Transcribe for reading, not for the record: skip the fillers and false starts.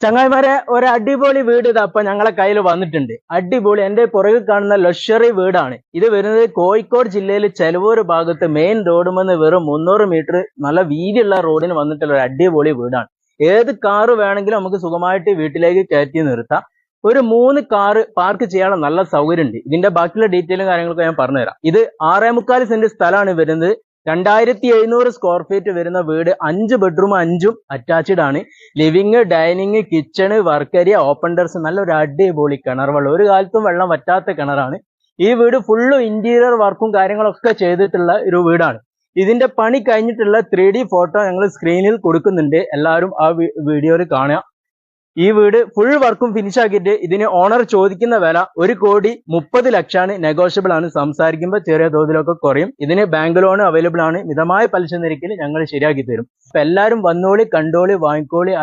ചങ്ങായിമാരെ ഒരു അടിപൊളി വീട് ഇതപ്പൊ ഞങ്ങളെ കയ്യിൽ വന്നിട്ടുണ്ട്. അടിപൊളി. എന്റെ പുറകിൽ കാണുന്ന ലക്ഷറി വീടാണ്. ഇത് വരുന്നത് കോഴിക്കോട് ജില്ലയിൽ ചെലവൂർ ഭാഗത്ത് മെയിൻ റോഡുമെന്ന് വെറും 300 മീറ്റർ നല്ല വീതിയുള്ള റോഡിന് വന്നിട്ടുള്ള ഒരു അടിപൊളി വീടാണ്. ഏത് കാറ് വേണമെങ്കിലും നമുക്ക് സുഖമായിട്ട് വീട്ടിലേക്ക് കയറ്റി നിർത്താം. ഒരു 3 കാറ് പാർക്ക് ചെയ്യാനുള്ള നല്ല സൗകര്യം ഉണ്ട്. ഇതിന്റെ ബാക്കിയുള്ള ഡീറ്റെയിലും കാര്യങ്ങളൊക്കെ ഞാൻ പറഞ്ഞുതരാം. ഇത് 6.25 സെന്റ് സ്ഥലമാണ് വരുന്നത്. 2700 സ്ക്വയർ ഫീറ്റ് വരുന്ന വീട്. 5 ബെഡ്റൂം 5ഉം അറ്റാച്ച്ഡ് ആണ്. Living, dining, kitchen, work area, open terrace, നല്ലൊരു അടിപൊളി കിണർ വെള്ളം. ഒരു കാലത്തും വെള്ളം വറ്റാത്ത കിണറാണ്. ഈ വീട് ഫുള്ളും ഇന്റീരിയർ വർക്കും കാര്യങ്ങളൊക്കെ ചെയ്തിട്ടുള്ള ഒരു വീടാണ്. ഇതിന്റെ പണി കഴിഞ്ഞിട്ടുള്ള 3D ഫോട്ടോ ഞങ്ങൾ സ്ക്രീനിൽ കൊടുക്കുന്നുണ്ട്. എല്ലാവരും ആ വീഡിയോയിൽ കാണുക. ഈ വീട് ഫുൾ വർക്കും ഫിനിഷ് ആക്കിയിട്ട് ഇതിന് ഓണർ ചോദിക്കുന്ന വില 1,30,00,000 നെഗോഷ്യബിൾ ആണ്. സംസാരിക്കുമ്പോൾ ചെറിയ തോതിലൊക്കെ കുറയും. ഇതിന് ബാങ്ക് ലോൺ അവൈലബിൾ ആണ്. മിതമായ പലിശ നിരക്കിൽ ഞങ്ങൾ ശരിയാക്കി തരും. അപ്പൊ എല്ലാവരും വന്നോളി, കണ്ടോളി, വാങ്ങിക്കോളി.